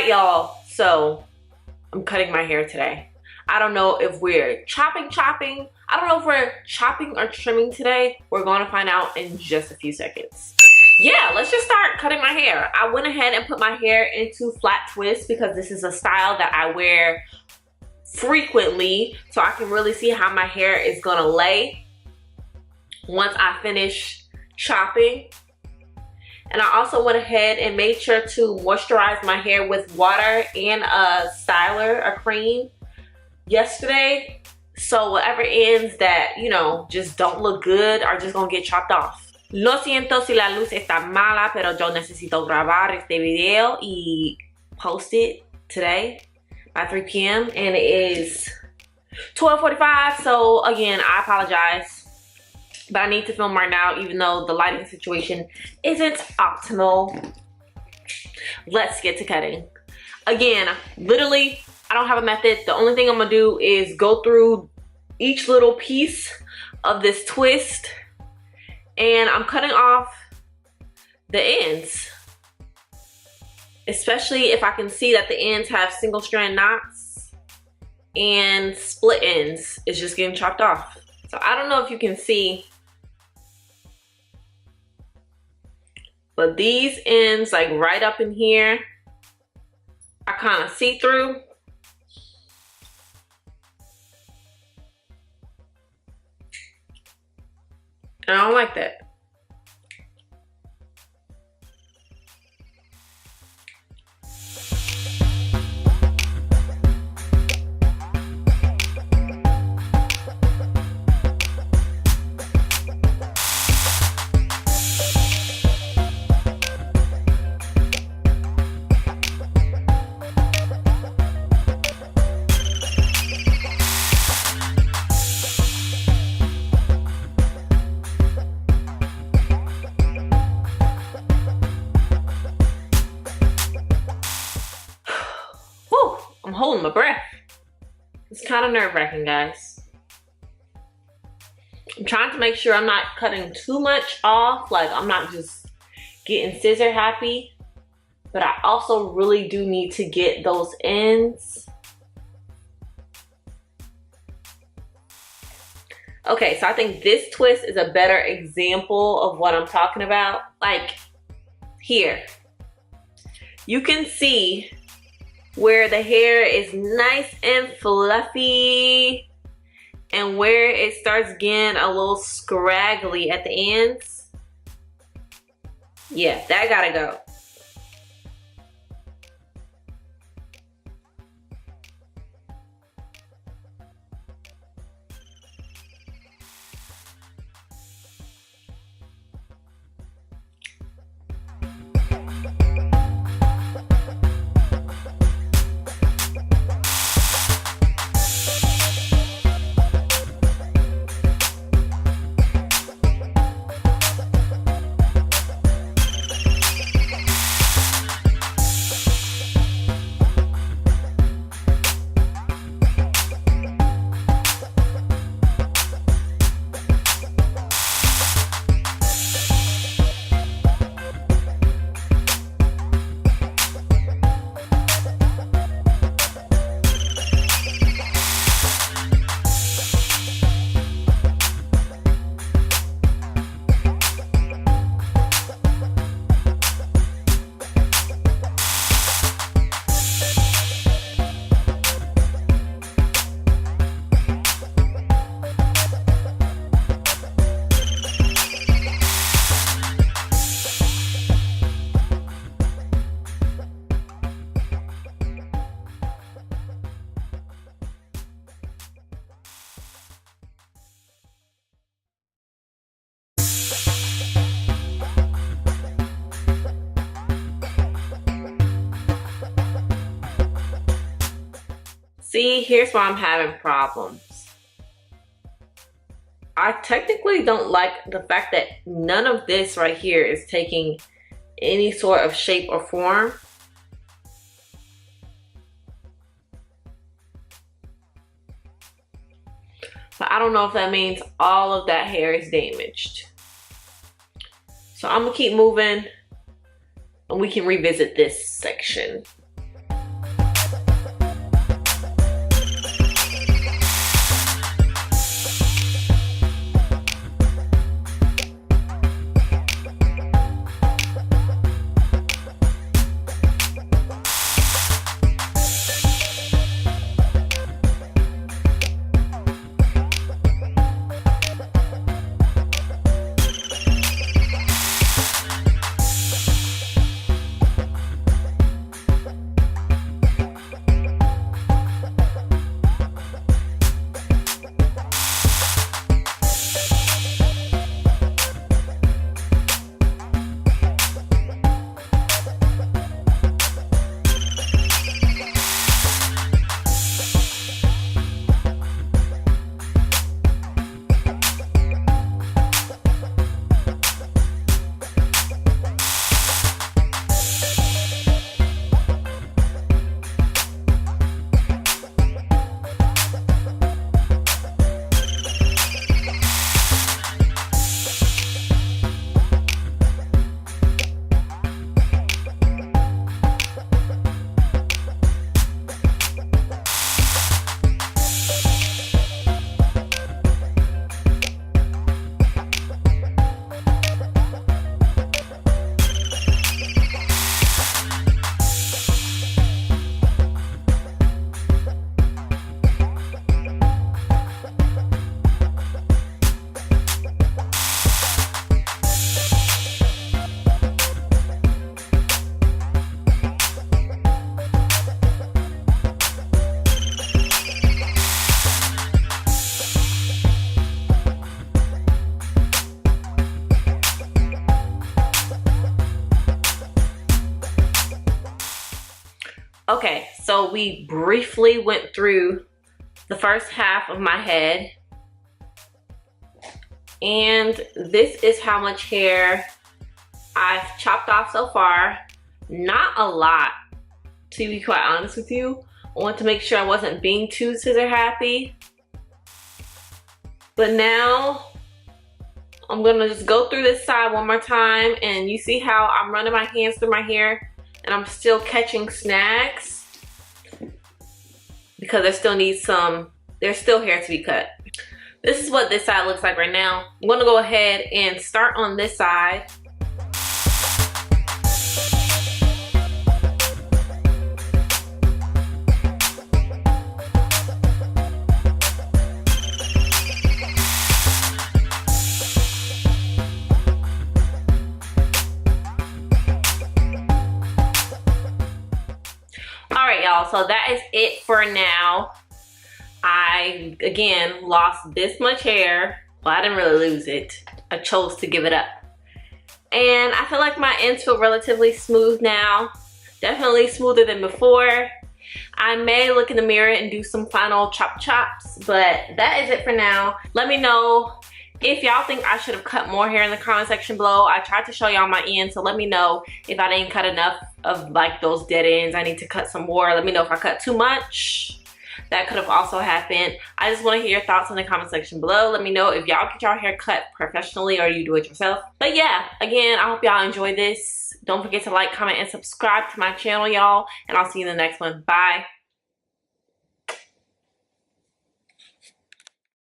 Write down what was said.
right, y'all, so I'm cutting my hair today. I don't know if we're chopping. I don't know if we're chopping or trimming today. We're gonna find out in just a few seconds. Yeah, let's just start cutting my hair. I went ahead and put my hair into flat twists because this is a style that I wear frequently, so I can really see how my hair is gonna lay once I finish chopping. And I also went ahead and made sure to moisturize my hair with water and a styler, a cream, yesterday. So whatever ends that, you know, just don't look good are just gonna get chopped off. Lo siento si la luz está mala, pero yo necesito grabar este video y post it today by 3 p.m. and it is 12:45. So again, I apologize. But I need to film right now, even though the lighting situation isn't optimal. Let's get to cutting. Again, literally, I don't have a method. The only thing I'm gonna do is go through each little piece of this twist, and I'm cutting off the ends. Especially if I can see that the ends have single strand knots and split ends. It's just getting chopped off. So I don't know if you can see, but these ends, like right up in here, are kind of see-through. And I don't like that. I'm holding my breath. It's kind of nerve-wracking, guys. I'm trying to make sure I'm not cutting too much off. Like, I'm not just getting scissor happy. But I also really do need to get those ends. Okay, so I think this twist is a better example of what I'm talking about. Like, here. You can see where the hair is nice and fluffy and where it starts getting a little scraggly at the ends. Yeah, that gotta go. See, here's why I'm having problems. I technically don't like the fact that none of this right here is taking any sort of shape or form. But I don't know if that means all of that hair is damaged. So I'm gonna keep moving and we can revisit this section. Okay, so we briefly went through the first half of my head. And this is how much hair I've chopped off so far. Not a lot, to be quite honest with you. I want to make sure I wasn't being too scissor happy. But now I'm gonna just go through this side one more time, and you see how I'm running my hands through my hair and I'm still catching snags because there's still hair to be cut. This is what this side looks like right now. I'm gonna go ahead and start on this side. All right, y'all, so that is it for now. I, again, lost this much hair. Well, I didn't really lose it. I chose to give it up. And I feel like my ends feel relatively smooth now. Definitely smoother than before. I may look in the mirror and do some final chops, but that is it for now. Let me know if y'all think I should have cut more hair in the comment section below. I tried to show y'all my ends, so let me know if I didn't cut enough of like those dead ends. I need to cut some more. Let me know if I cut too much. That could have also happened. I just want to hear your thoughts in the comment section below. Let me know if y'all get your hair cut professionally or you do it yourself. But yeah, again, I hope y'all enjoy this. Don't forget to like, comment, and subscribe to my channel, y'all. And I'll see you in the next one. Bye.